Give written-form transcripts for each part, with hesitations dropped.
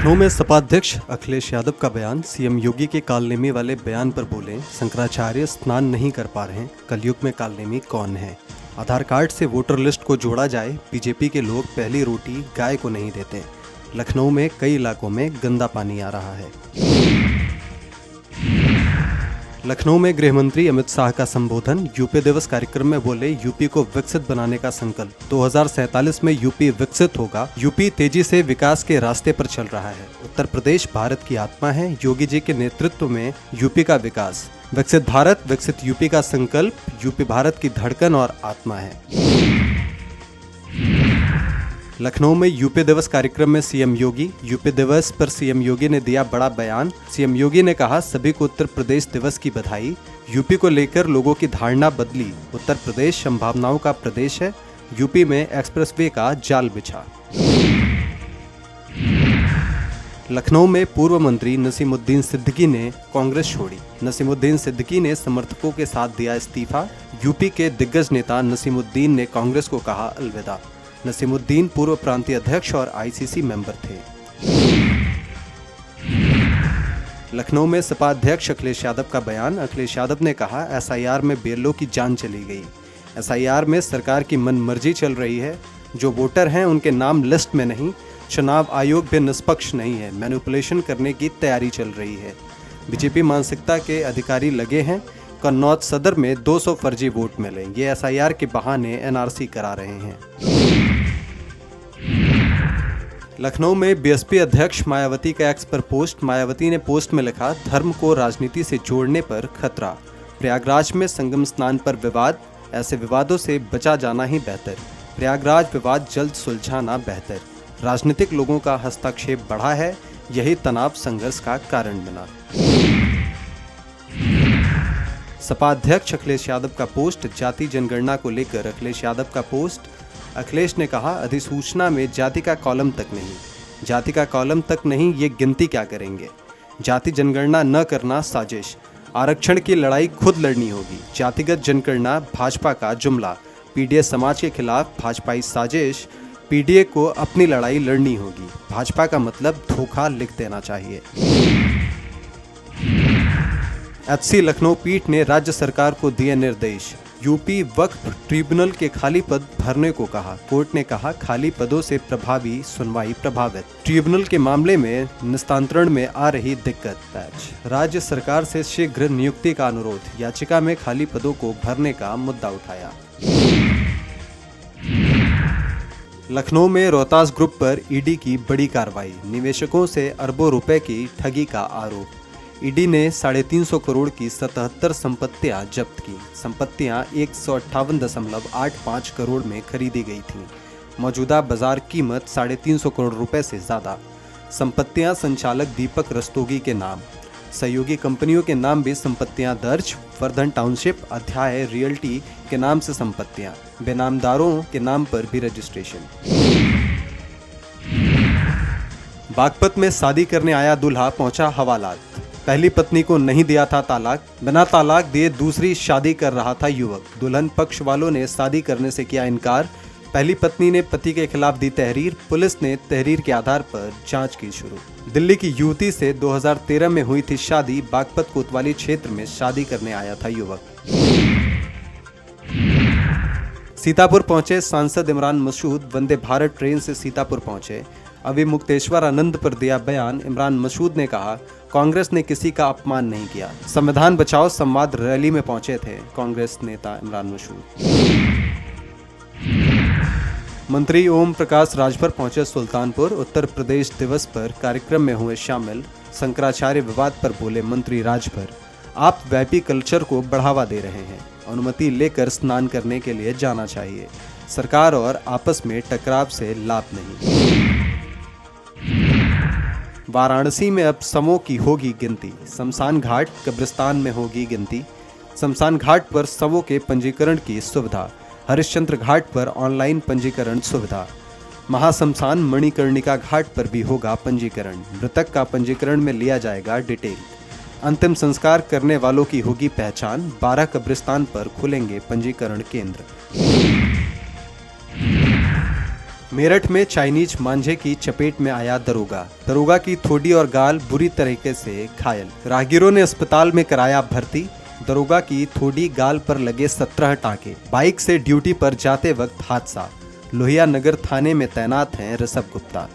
लखनऊ में सपा अध्यक्ष अखिलेश यादव का बयान। सीएम योगी के कालनेमी वाले बयान पर बोले, शंकराचार्य स्नान नहीं कर पा रहे, कलयुग में कालनेमी कौन है। आधार कार्ड से वोटर लिस्ट को जोड़ा जाए, बीजेपी के लोग पहली रोटी गाय को नहीं देते। लखनऊ में कई इलाकों में गंदा पानी आ रहा है। लखनऊ में गृह मंत्री अमित शाह का संबोधन। यूपी दिवस कार्यक्रम में बोले, यूपी को विकसित बनाने का संकल्प। 2047 में यूपी विकसित होगा। यूपी तेजी से विकास के रास्ते पर चल रहा है। उत्तर प्रदेश भारत की आत्मा है। योगी जी के नेतृत्व में यूपी का विकास। विकसित भारत, विकसित यूपी का संकल्प। यूपी भारत की धड़कन और आत्मा है। लखनऊ में यूपी दिवस कार्यक्रम में सीएम योगी। यूपी दिवस पर सीएम योगी ने दिया बड़ा बयान। सीएम योगी ने कहा, सभी को उत्तर प्रदेश दिवस की बधाई। यूपी को लेकर लोगों की धारणा बदली। उत्तर प्रदेश संभावनाओं का प्रदेश है। यूपी में एक्सप्रेसवे का जाल बिछा। लखनऊ में पूर्व मंत्री नसीमुद्दीन सिद्दीकी ने कांग्रेस छोड़ी। नसीमुद्दीन सिद्दीकी ने समर्थकों के साथ दिया इस्तीफा। यूपी के दिग्गज नेता नसीमुद्दीन ने कांग्रेस को कहा अलविदा। नसीमुद्दीन पूर्व प्रांतीय अध्यक्ष और आईसीसी मेंबर थे। लखनऊ में सपा अध्यक्ष अखिलेश यादव का बयान। अखिलेश यादव ने कहा, एसआईआर में बीएलओ की जान चली गई। एसआईआर में सरकार की मनमर्जी चल रही है। जो वोटर हैं उनके नाम लिस्ट में नहीं। चुनाव आयोग भी निष्पक्ष नहीं है। मैनिपुलेशन करने की तैयारी चल रही है। बीजेपी मानसिकता के अधिकारी लगे हैं। कन्नौज सदर में 200 फर्जी वोट मिले। ये एसआईआर के बहाने एनआरसी करा रहे हैं। लखनऊ में बीएसपी अध्यक्ष मायावती का एक्स पर पोस्ट। मायावती ने पोस्ट में लिखा, धर्म को राजनीति से जोड़ने पर खतरा। प्रयागराज में संगम स्नान पर विवाद। ऐसे विवादों से बचा जाना ही बेहतर। प्रयागराज विवाद जल्द सुलझाना बेहतर। राजनीतिक लोगों का हस्तक्षेप बढ़ा है। यही तनाव संघर्ष का कारण बना। सपा अध्यक्ष अखिलेश यादव का पोस्ट। जाति जनगणना को लेकर अखिलेश यादव का पोस्ट। अखिलेश ने कहा, अधिसूचना में जाति का कॉलम तक नहीं। जाति का कॉलम तक नहीं, ये गिनती क्या करेंगे। जाति जनगणना न करना साजिश। आरक्षण की लड़ाई खुद लड़नी होगी। जातिगत जनगणना भाजपा का जुमला। पीडीए समाज के खिलाफ भाजपाई साजिश। पीडीए को अपनी लड़ाई लड़नी होगी। भाजपा का मतलब धोखा लिख देना चाहिए। एचसी लखनऊ पीठ ने राज्य सरकार को दिए निर्देश। यूपी वक्फ ट्रिब्यूनल के खाली पद भरने को कहा। कोर्ट ने कहा, खाली पदों से प्रभावी सुनवाई प्रभावित। ट्रिब्यूनल के मामले में निस्तांतरण में आ रही दिक्कत। राज्य सरकार से शीघ्र नियुक्ति का अनुरोध। याचिका में खाली पदों को भरने का मुद्दा उठाया। लखनऊ में रोहतास ग्रुप पर ईडी की बड़ी कार्रवाई। निवेशकों से अरबों रुपए की ठगी का आरोप। ईडी ने 350 करोड़ की 77 संपत्तियां जब्त की। संपत्तियां 158.85 करोड़ में खरीदी गई थीं। मौजूदा बाजार कीमत 350 करोड़ रुपए से ज़्यादा। संपत्तियां संचालक दीपक रस्तोगी के नाम। सहयोगी कंपनियों के नाम भी संपत्तियां दर्ज। वर्धन टाउनशिप अध्याय रियल्टी के नाम से संपत्तियां। बेनामदारों के नाम पर भी रजिस्ट्रेशन। बागपत में शादी करने आया दूल्हा पहुंचा हवालात। पहली पत्नी को नहीं दिया था तालाक। बिना तालाक दिए दूसरी शादी कर रहा था युवक। दुल्हन पक्ष वालों ने शादी करने से किया इनकार। पहली पत्नी ने पति के खिलाफ दी तहरीर। पुलिस ने तहरीर के आधार पर जांच की शुरू। दिल्ली की युवती से 2013 में हुई थी शादी। बागपत कोतवाली क्षेत्र में शादी करने आया था युवक। सीतापुर पहुंचे सांसद इमरान मसूद। वंदे भारत ट्रेन से सीतापुर पहुंचे। अभी मुक्तेश्वर आनंद पर दिया बयान। इमरान मसूद ने कहा, कांग्रेस ने किसी का अपमान नहीं किया। संविधान बचाओ संवाद रैली में पहुंचे थे कांग्रेस नेता इमरान मसूद। मंत्री ओम प्रकाश राजभर पहुंचे सुल्तानपुर। उत्तर प्रदेश दिवस पर कार्यक्रम में हुए शामिल। शंकराचार्य विवाद पर बोले मंत्री राजभर, आप वैपी कल्चर को बढ़ावा दे रहे हैं। अनुमति लेकर स्नान करने के लिए जाना चाहिए। सरकार और आपस में टकराव से लाभ नहीं। वाराणसी में अब शवों की होगी गिनती। शमशान घाट कब्रिस्तान में होगी गिनती। शमशान घाट पर शवों के पंजीकरण की सुविधा। हरिश्चंद्र घाट पर ऑनलाइन पंजीकरण सुविधा। महाशमशान मणिकर्णिका घाट पर भी होगा पंजीकरण। मृतक का पंजीकरण में लिया जाएगा डिटेल। अंतिम संस्कार करने वालों की होगी पहचान। 12 कब्रिस्तान पर खुलेंगे पंजीकरण केंद्र। मेरठ में चाइनीज मांझे की चपेट में आया दरोगा की ठोडी और गाल बुरी तरीके से घायल। राहगीरों ने अस्पताल में कराया भर्ती। दरोगा की ठोडी गाल पर लगे 17 टांके। बाइक से ड्यूटी पर जाते वक्त हादसा। लोहिया नगर थाने में तैनात हैं ऋषभ गुप्ता।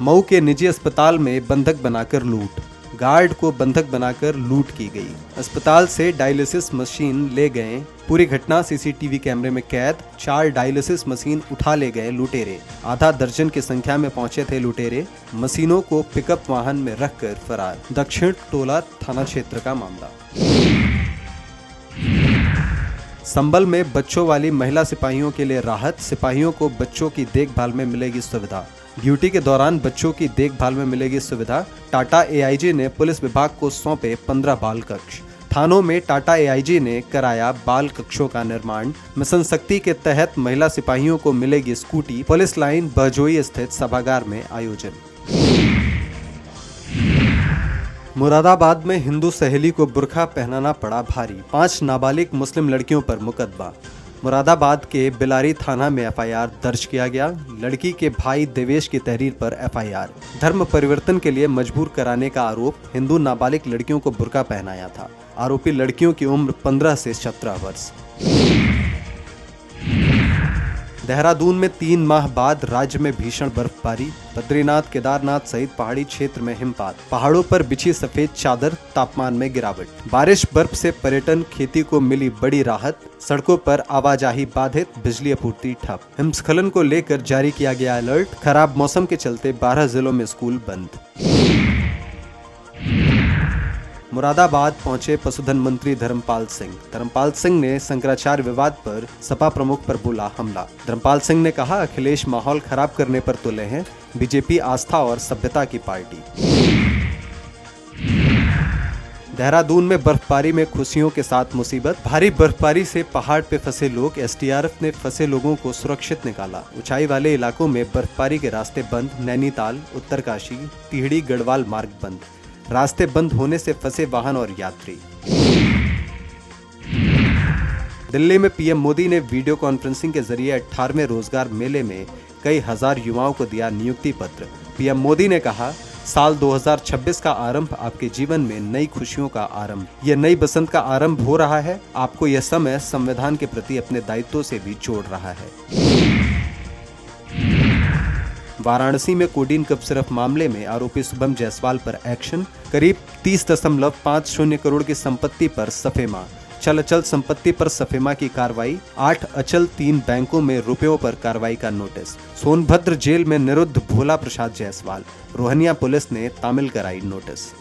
मऊ के निजी अस्पताल में बंधक बनाकर लूट। गार्ड को बंधक बनाकर लूट की गई। अस्पताल से डायलिसिस मशीन ले गए। पूरी घटना सीसीटीवी कैमरे में कैद। 4 डायलिसिस मशीन उठा ले गए लुटेरे। आधा दर्जन की संख्या में पहुंचे थे लुटेरे। मशीनों को पिकअप वाहन में रखकर फरार। दक्षिण टोला थाना क्षेत्र का मामला। संबल में बच्चों वाली महिला सिपाहियों के लिए राहत। सिपाहियों को बच्चों की देखभाल में मिलेगी सुविधा। ड्यूटी के दौरान बच्चों की देखभाल में मिलेगी सुविधा। टाटा एआईजी ने पुलिस विभाग को सौंपे 15 बाल कक्ष। थानों में टाटा एआईजी ने कराया बाल कक्षों का निर्माण। मिशन शक्ति के तहत महिला सिपाहियों को मिलेगी स्कूटी। पुलिस लाइन बहजोई स्थित सभागार में आयोजन। मुरादाबाद में हिंदू सहेली को बुर्का पहनाना पड़ा भारी। 5 नाबालिग मुस्लिम लड़कियों पर मुकदमा। मुरादाबाद के बिलारी थाना में एफआईआर दर्ज किया गया। लड़की के भाई देवेश की तहरीर पर एफआईआर। धर्म परिवर्तन के लिए मजबूर कराने का आरोप। हिंदू नाबालिग लड़कियों को बुर्का पहनाया था। आरोपी लड़कियों की उम्र 15 से 17 वर्ष। देहरादून में 3 माह बाद राज्य में भीषण बर्फबारी। बद्रीनाथ, केदारनाथ सहित पहाड़ी क्षेत्र में हिमपात। पहाड़ों पर बिछी सफेद चादर। तापमान में गिरावट। बारिश बर्फ से पर्यटन खेती को मिली बड़ी राहत। सड़कों पर आवाजाही बाधित। बिजली आपूर्ति ठप। हिमस्खलन को लेकर जारी किया गया अलर्ट। खराब मौसम के चलते 12 जिलों में स्कूल बंद। मुरादाबाद पहुंचे पशुधन मंत्री धर्मपाल सिंह। धर्मपाल सिंह ने शंकराचार्य विवाद पर सपा प्रमुख पर बोला हमला। धर्मपाल सिंह ने कहा अखिलेश माहौल खराब करने पर तुले हैं। बीजेपी आस्था और सभ्यता की पार्टी। देहरादून में बर्फबारी में खुशियों के साथ मुसीबत। भारी बर्फबारी से पहाड़ पे फंसे लोग। एसडीआरएफ ने फंसे लोगों को सुरक्षित निकाला। ऊंचाई वाले इलाकों में बर्फबारी के रास्ते बंद। नैनीताल, उत्तरकाशी, टिहरी, गढ़वाल मार्ग बंद। रास्ते बंद होने से फंसे वाहन और यात्री। दिल्ली में पीएम मोदी ने वीडियो कॉन्फ्रेंसिंग के जरिए 18वें रोजगार मेले में कई हजार युवाओं को दिया नियुक्ति पत्र। पीएम मोदी ने कहा साल 2026 का आरंभ आपके जीवन में नई खुशियों का आरंभ। यह नई बसंत का आरंभ हो रहा है। आपको यह समय संविधान के प्रति अपने दायित्वों से भी जोड़ रहा है। वाराणसी में कोडीन कप सिरफ मामले में आरोपी शुभम जायसवाल पर एक्शन। करीब 30.50 करोड़ की संपत्ति पर सफेमा। चल अचल संपत्ति पर सफेमा की कार्रवाई। 8 अचल 3 बैंकों में रुपयों पर कार्रवाई का नोटिस। सोनभद्र जेल में निरुद्ध भोला प्रसाद जायसवाल। रोहनिया पुलिस ने तामिल कराई नोटिस।